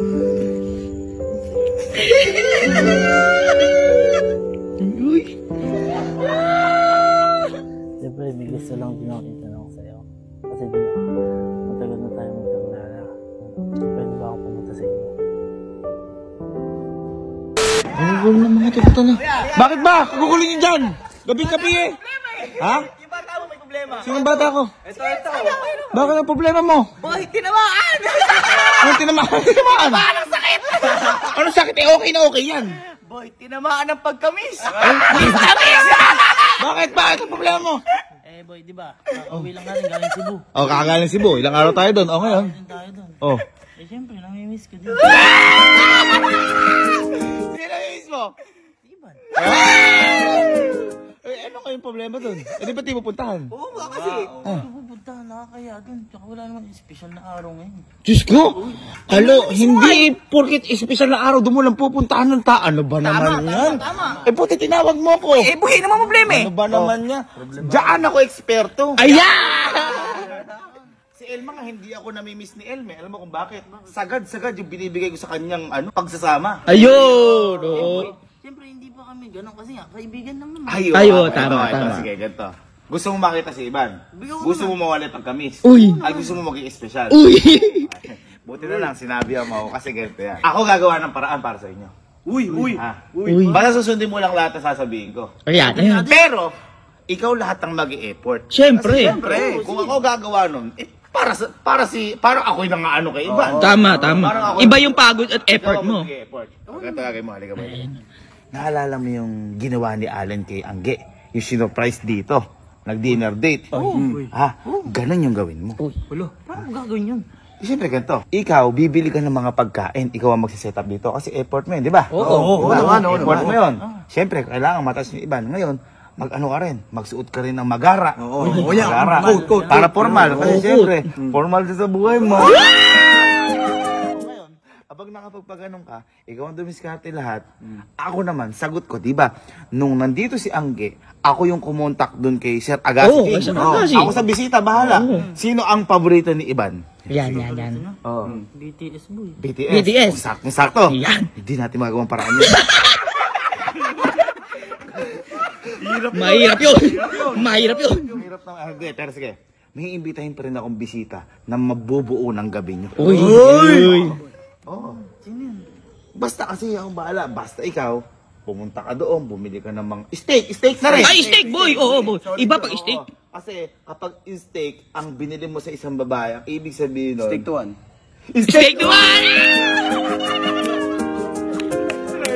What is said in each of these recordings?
Uy. Siyempre, may gusto lang pinakita lang sa'yo. Kasi di ba, matagal na tayo magkakilala. Pwede ba ako pumunta sa inyo? Gugulo ng mga tuto na. Bakit ba? Gugulo niyo dyan! Gabi-gabi eh! Ha? Yung bata mo may problema. Sinong bata ko? Ito. Bakit ang problema mo? Boy, tinamaan! Anong tinamaan? Tinamaan? Anong sakit? Anong sakit? Eh, okay na okay yan. Boy, tinamaan ng pagkamis. Bakit? Bakit ang problema mo? Eh boy, di ba? Uwi lang natin galing Cebu. Oh, kakagaling Cebu. Ilang araw tayo doon. Oh, ngayon. Doon tayo doon. Oh. Eh syempre, namimiss ko din. Sino mismo? Iban. Eh, ano kayong problema doon? Eh, di ba di pupuntahan? Oo nga kasi. Pupunta, nakakaya doon. Tsaka wala naman special na araw ngayon. Diyos ko! Alo, hindi porkit espesyal na araw doon mo lang pupuntahan ng Ano ba naman yan? Tama. Eh, puti tinawag mo ko. Eh, buhay naman problema eh. Ano ba naman niya? Diyan ako eksperto. Ayan! Si Elma nga, hindi ako namimiss ni Elme. Alam mo kung bakit? Sagad-sagad yung binibigay ko sa kanyang pagsasama. Ayun! Boy, syempre hindi pa kami ganun kasi nga, kaibigan lang naman. Ayun, tama. Sige, ganito. Gusto mo makita si Iban? Gusto mo mawala pagkamis? Uy! Ay, gusto mo maging espesyal? Uy! Buti na lang, sinabi mo kasi ganito yan. Ako gagawa ng paraan para sa inyo. Uy. Basta susundin mo lang lahat na sasabihin ko. Ayan. Pero, ikaw lahat ang mag-e-effort. Siyempre. Siyempre, kung ako gagawa nun, para ako'y nangaano kay Iban. Tama. Parang ako- Iba yung pagod at effort Ikaw mo. mag-e-effort. Ganito gagawin mo, halika ba? Naalala mo yung ginawa ni Allen kay Angge? Yung sinurprise dito. Nag-dinner date. Ganun yung gawin mo. Paano mo gagawin yun? Siyempre ganito. Ikaw, bibili ka ng mga pagkain. Ikaw ang magsiset up dito kasi effort mo yun, di ba? Oo, Effort mo yun. Siyempre, kailangan matas yung Iban. Ngayon, mag-ano ka rin, magsuot ka rin ng magara. Magara. Para formal. Kasi siyempre, formal sa buhay mo. Ngayon, kapag nakapagpaganon ka, ikaw ang dumiskarte lahat. Ako naman, sagot ko, di ba? Nung nandito si Angge, ako yung kumontak dun kay Sir Agassi. Oo, Sir Agassi. Ako sa bisita, bahala. Sino ang paborito ni Iban? Yan. BTS boy. BTS. Sakto. Yan. Hindi natin magawang paraan yun. Mahirap yun. Hirap naman. Hindi, pero sige. May imbitahin pa rin akong bisita na mabubuo ng gabi nyo. Uy. Oo. Basta kasi akong bahala. Basta ikaw, pumunta ka doon, bumili ka ng mga steak na rin. Ay, steak boy. Oo, boy. Iba pag steak. Kasi kapag steak ang binili mo sa isang babae, ang ibig sabihin nun, Stick to one. Steak to one.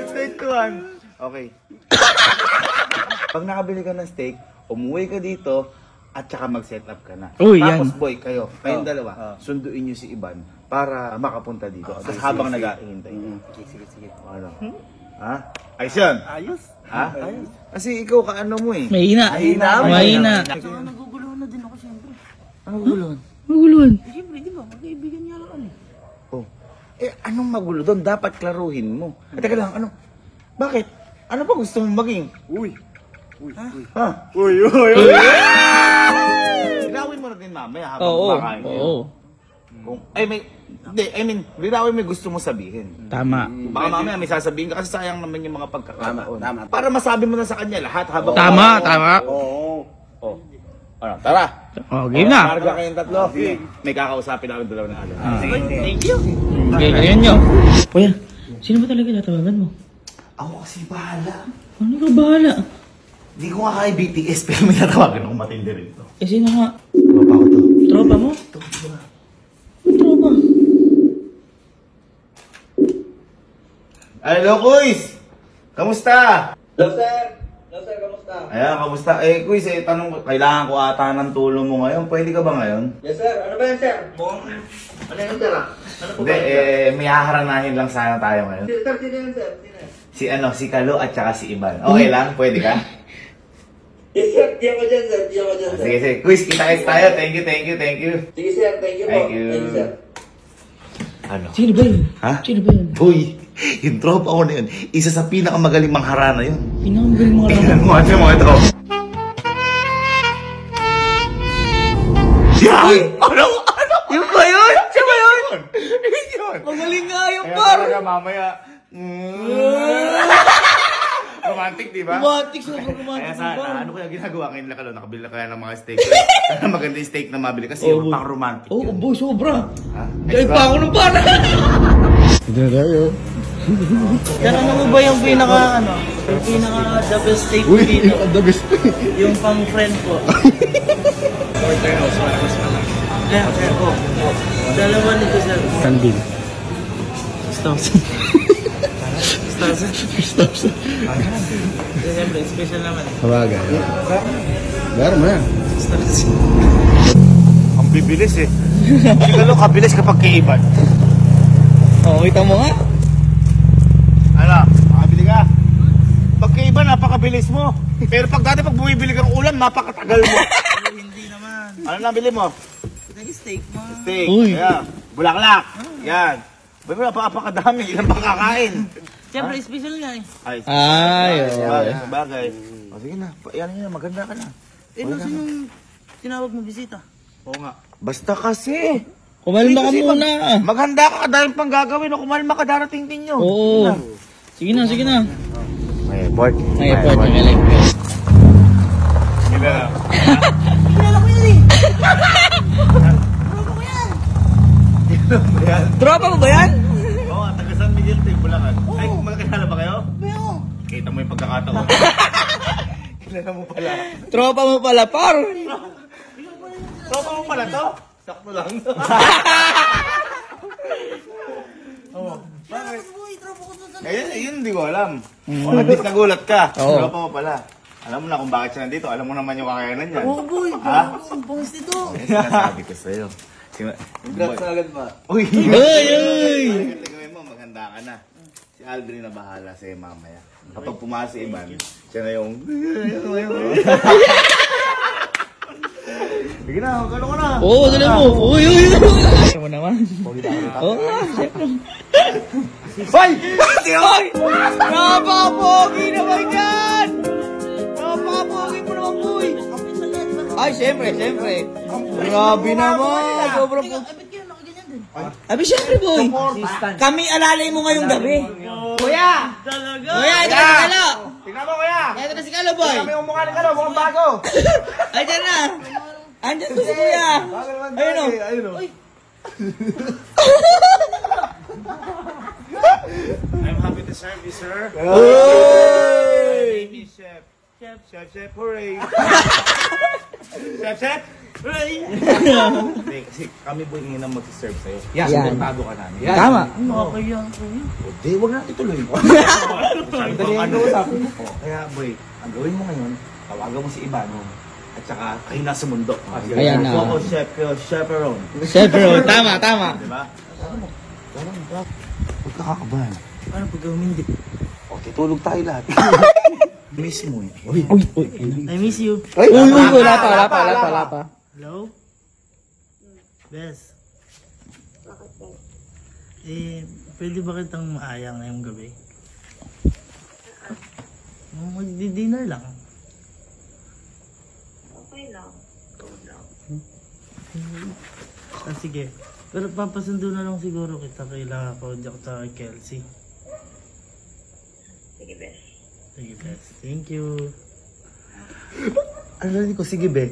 Steak to one. Okay. Pag nakabili ka ng steak, umuwi ka dito at saka mag-set up ka na. Uy, Tapos yan. boy, kayong dalawa, sunduin nyo si Iban para makapunta dito. Tapos habang nag-aahintay. Sige. Ano? Ha? Ayos yan? Ayos. Ha? Kasi ikaw kaano mo eh. Mahina. Tsaka naguguluhan na din ako syempre. Ano gulon? Maguluhan. Eh syempre, di ba? Magkaibigan niya lang kami. Oh. Eh, anong magulo doon? Dapat klaruhin mo. Teka lang, ano? Bakit? Ano pa gusto mong maging? Ha? Linawin mo na din mamaya habang kumakain kayo. Oo. Linawin mo yung gusto mo sabihin. Tama. Baka mamaya may sasabihin ka kasi sayang naman yung mga pagkakataon. Para masabi mo na sa kanya lahat habang... Tama. Oh. Ano, tara. Oh, game na. Marga kayong tatlo. May kakausapin namin dalawa ng alam. Thank you. Okay, ngayon nyo. Kuya, sino ba talaga tatawagan mo? Ako kasi bahala. Ano ka bahala? Hindi ko nga kaya BTS pero may natawagan akong matindi rin to. Eh, sino nga? Tropa ko to. Tropa mo? Tropa. Hello, Kuis! Kamusta? Hello, sir, kamusta? Ayan, kamusta? Kuis, tanong ko, kailangan ko ata ng tulong mo ngayon. Pwede ka ba ngayon? Yes, sir. Ano ba yan, sir? Ano yan, sir? Ano po Hindi, may haharanahin lang sana tayo ngayon. Sir, sino yan, sir? Si Kalo at saka si Iban. Okay lang? Pwede ka? Yes, sir. Di ako dyan, sir. Sige. Kuis, kita-kits tayo. Thank you. Sige, sir. Thank you po. Thank you. Thank you, sir. Ano? Sino ba yun? Ha? Sino ba yun? Boy, yung tropa ko na yun, isa sa pinakamagaling mangharana yun. Pinamagaling mga Tingnan mo, ito mo ito. Yan! Ano? Yun ba yun? Siya ba yun? Yun! yun. Magaling nga yung Kaya par. talaga mamaya. Romantic, di ba? Romantic, sobrang Kaya romantic. sana, ano kaya ginagawa ngayon lakalo? Nakabili na kaya ng mga steak. Sana maganda yung steak na mabili kasi yung pang romantic Oo, yun. boy, sobra. Ha? Dahil pa ako ng para. Pero ano mo ba yung pinaka, yung pinaka the best steak ko dito? The best. Yung pang friend ko. Sir, dalawa nito, sir. Kandil. 6,000. 6,000. Siyempre, special naman. Sabagay. Meron mo yan. 6,000. Ang bibilis eh. Sigalo kabilis kapag kaiban. Oo, kita mo nga. Ano? Makabili ka? Pag kaiban, napakabilis mo. Pero pag dati pag bumibili kang ulam, napakatagal mo. Hindi naman. Ano na bili mo? Nag-steak mo. Steak. Uy. Ayan. Bulaklak. Yan. Ba't mo napakadami? Ilan pa kakain? Siyempre, special nga eh. Ay, sabagay. O sige na, yan yun, maganda ka na. Eh, nasa yung tinawag mo bisita? Oo nga. Basta kasi. Kumalma ka Kasi muna. Maghanda ka, dahil pang gagawin o kumalma ka, darating din nyo. Oo. Sige na, sige na. May effort. Ay, effort. I like it. Sige na. Kilala ko yan eh. Tropa mo ba yan? Oo, taga San Miguel, Bulacan. Ay, magkakilala ba kayo? Pero, Kita mo yung pagkakataon. Kilala mo pala. Tropa mo pala, par. Tropa mo pala to? Sakto lang. Oo. Bakit? Yun hindi ko alam. O, at least nagulat ka. Oo. Tropa mo pala. Alam mo na kung bakit siya nandito. Alam mo naman yung kakayanan niyan. oh boy, Ha? ang pangis nito. Sinasabi ko sa'yo. Congrats agad ba? Uy! Uy! Gawin mo, maganda ka na. Si Aldrin na bahala sa'yo mamaya. Kapag pumasok si Ivan, siya na yung... Sige na, magkano ka na. Oo, dali mo. Uy, uy, uy. Ayaw mo naman. Oo nga, syempre. Hoy! Ay! Napapogi naman yan! Napapogi mo naman, boy! Ay, syempre, syempre. Grabe naman. Sobrang po. Ba't kayo nakaganyan din? Abi, syempre, boy. Kami alalay mo ngayong gabi. Kuya! Talaga? Kuya, ito na si Kalo. Tingnan mo, kuya! Ito na si Kalo, boy. Tingnan mo yung mukha ni Kalo, mukhang bago. Ay, dyan na. Andyan to si Kuya. Ayun o. Ayun o. I'm happy to serve you, sir. Uy! name is Chef. Chef, hooray! Chef! Hooray! Hindi, kasi kami po yung nang mag-serve sa'yo. Yan. Suportado ka namin. Tama. Nakakaya ko yun. Hindi, huwag natin ituloy. Sabi ko, ano, sabi ko. Kaya, boy, ang gawin mo ngayon, tawagan mo si Ibano. At saka, kayo nasa mundo. Ayan na. Ako, chef, chaperone. Syempre, tama, tama. Diba? Huwag ka kakabahan. Paano pag humindi? Okay, tulog tayo lahat. Miss mo eh. Uy, uy. I miss you. Uy, wala pa. Hello? Bes. Pwede ba kitang maaya ngayong gabi? Magdi-dinner lang. Okay lang. Ah, sige. Pero papasundo na lang siguro kita. Kailangan ko dyan sa Kelsey. Sige, bes. Sige, Bes. Thank you. Ano rin ko, sige be.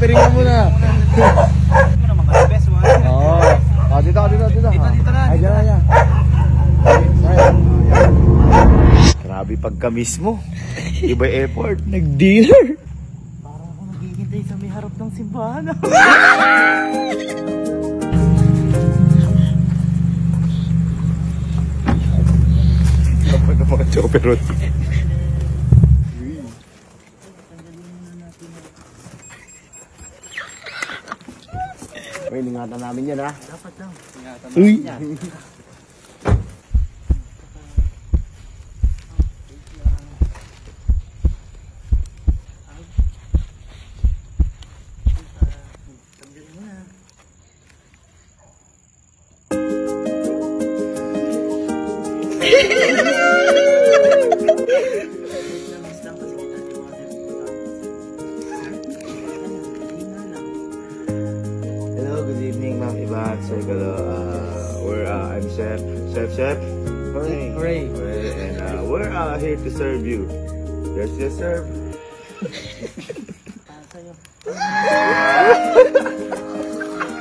Piringan mo na. Oo. Dito. Ay, dyan. Grabe pagka-miss mo. Iba effort. Nag-dinner. Parang ako naghihintay sa may harap ng simbahan. Kapag ang mga choperot. Uy, ingatan namin yan, ha? Dapat lang. Uy. Namiss lang kasi kita yung mga Hello, good evening, Ma'am Ivan, Sir Galo. I'm Chef. Hooray. And we're here to serve you. There's your serve. Para sa'yo.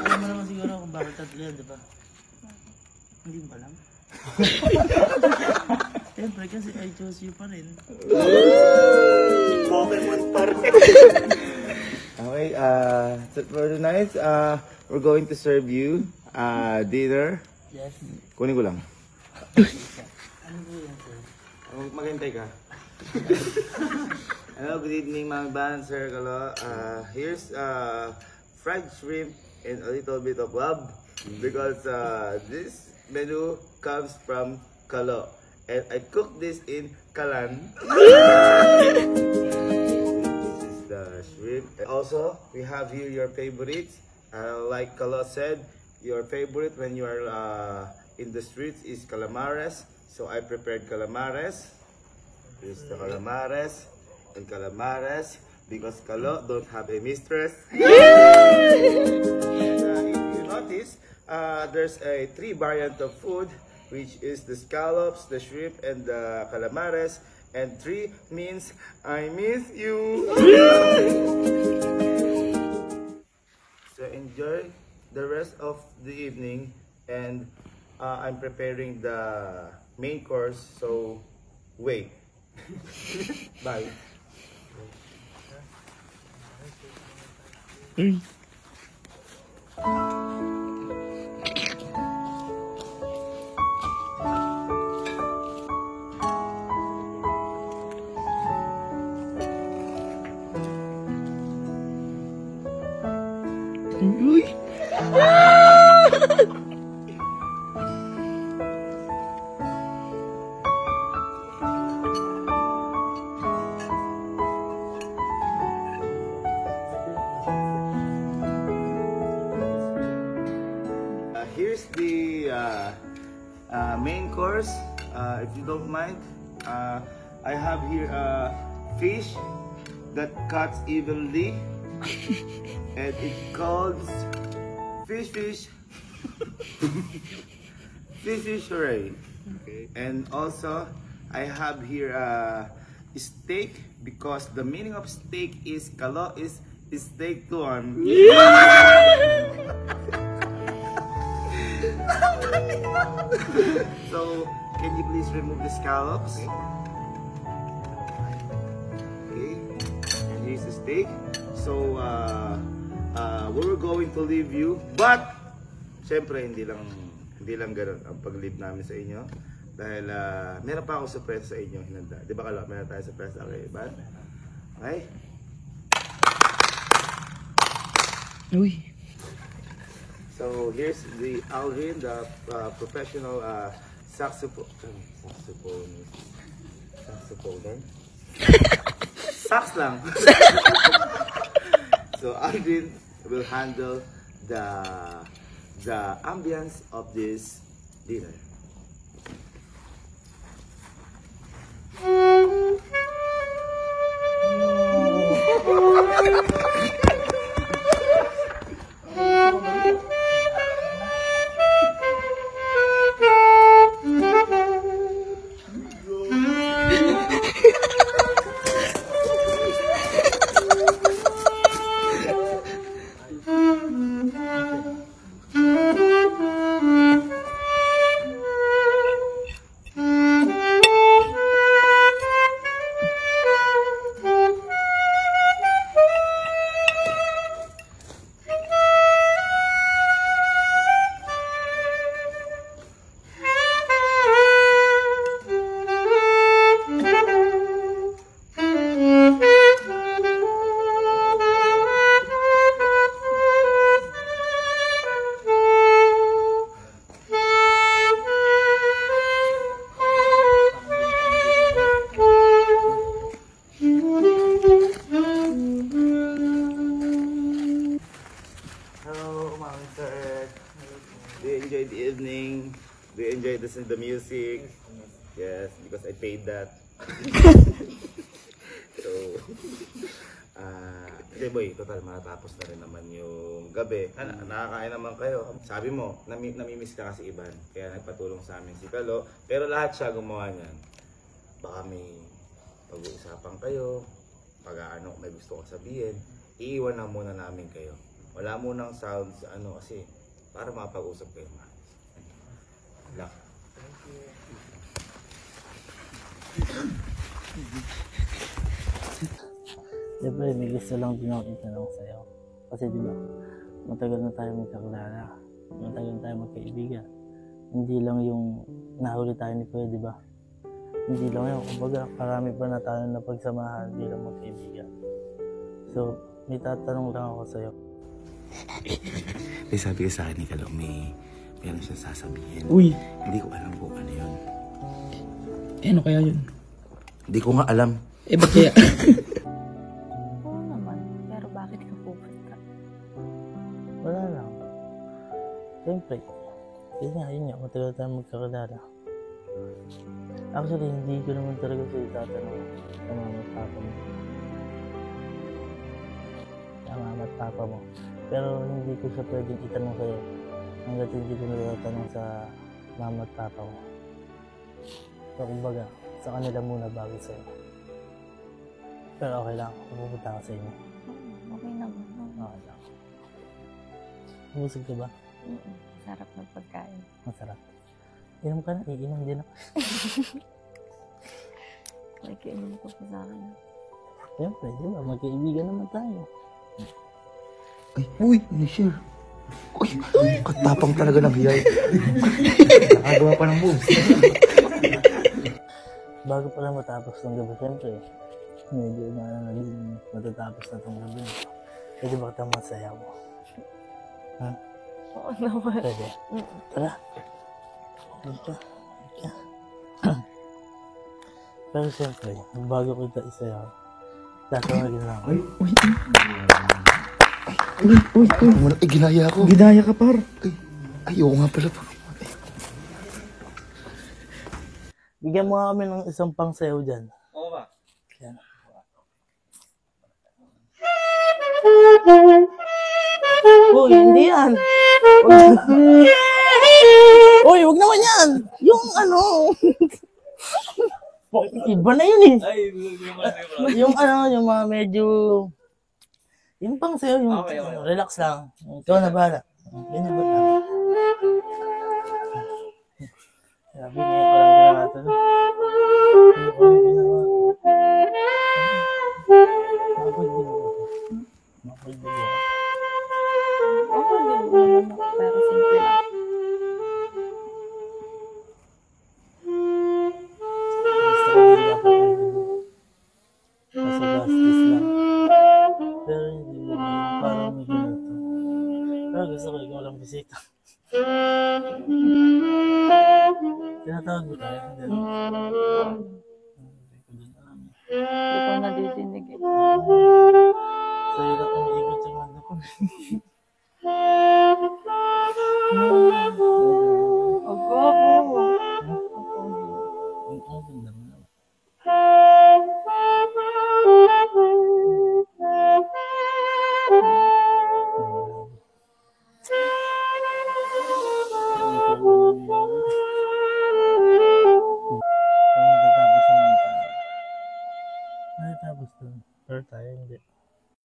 Alam mo naman siguro kung bakit tatlo yan, di ba? Hindi mo alam? Siyempre kasi I chose you pa rin. Pokemon pa rin. Okay, so for tonight, we're going to serve you dinner. Yes. Kunin ko lang. Ano po yan, sir? Maghintay ka. Hello, good evening, Ma'am Ivan, Sir Galo. Here's fried shrimp and a little bit of love because this menu comes from Kalo. And I cook this in Kalan. This is the shrimp. And also, we have here your favorites. Like Kalo said, your favorite when you are in the streets is calamares. So I prepared calamares. Here's the calamares and calamares because Kalo don't have a mistress. And, if you notice, there's a 3 variant of food, which is the scallops, the shrimp, and the calamares. And 3 means I miss you. So enjoy the rest of the evening, and I'm preparing the main course, so wait. Bye. Here's the main course. If you don't mind, I have here fish that cuts evenly, and it's called fish fish hooray. Okay. And also, I have here steak because the meaning of steak is Kalo is steak tuan. So, can you please remove the scallops? Okay. And here's the steak. So, we're going to leave you, but syempre hindi lang ganoon ang pag-leave namin sa inyo dahil meron pa akong surprise sa inyo hinanda. Di ba Kalo? Meron tayong surprise sa kayo, ba? Okay? Uy. So here's the Alvin, the professional saxophoner. Sax lang. So Alvin will handle the ambience of this dinner. Do you enjoy the evening? Do you enjoy the music? Yes. because I paid that. So, hindi boy, total matatapos na rin naman yung gabi. Nakakain naman kayo. Sabi mo, namimiss ka kasi Iban. Kaya nagpatulong sa amin si Kalo. Pero lahat siya gumawa niyan. Baka may pag-uusapan kayo. Pag may gusto kong sabihin. Iiwan na muna namin kayo. Wala munang sounds kasi para makapag-usap kayo. Lock. Siyempre, may gusto lang din ako itanong sa'yo. Kasi di ba, matagal na tayo magkakilala. Matagal na tayo magkaibigan. Hindi lang yung nahuli tayo ni Kuya, di ba? Hindi lang yun. Kumbaga, marami pa na tayo na pagsamahan bilang magkaibigan. So, may tatanong lang ako sa'yo. May sabi ka sa akin ni Kalo, may meron siya sasabihin. Uy, Hindi ko alam kung ano yun. ano kaya yun? Hindi ko nga alam. Ba't kaya? Oo naman, pero bakit ka pupunta? Wala lang. Siyempre, yun nga, matagal tayo magkakilala. Actually, hindi ko naman talaga sa'yo tatanong sa mama at papa mo. Sa mama at papa mo. Pero hindi ko siya pwedeng itanong sa'yo hanggat hindi ko natatanong sa mama at papa mo. So, kumbaga, sa kanila muna bago sa'yo. Pero okay lang, pupunta ka sa inyo. Okay naman. Okay lang. Busog ka ba? Sarap ng pagkain. Masarap. Inom ka na, iinom din ako. May kainom ko pa sa akin. Siyempre, di ba? Magkaibigan naman tayo. Ay, uy, share. Uy, katapang talaga ng hiyay. Nakagawa pa ng moves. Bago pala matapos ng gabi, siyempre, medyo naging matatapos na itong gabi. Pwede ba kitang masaya mo? Ha? Oo naman. Pwede? Tara. Ito. Pero siyempre, bago kita isayaw, tatawagin lang ako. Ay, ginaya ako. Ginaya ka, par. Ay, oo nga pala. Bigyan mo nga kami ng isang pang sayaw dyan. Oo ba? Yan. Uy, hindi yan. Uy, wag naman yan. Yung iba na yun eh. Yung yung mga medyo, yung pang sayo, yung Okay. relax lang. Ikaw na bahala. Ganyan ba lang? Sabi niya ko lang ginawa ito. Hindi ko lang ginawa. Makapagbigyan. Okay din naman ako, pero simple lang. Gusto ko din dapat nasa gastos lang. Pero hindi mo parang may ganito. Pero gusto ko ikaw lang bisita. Tinatawag mo tayo. Hindi ko nadidinig eh. Sa'yo lang umiikot yung mundo ko. Ogo. Ang ganda mo naman. Matatapos doon. Pero tayo hindi.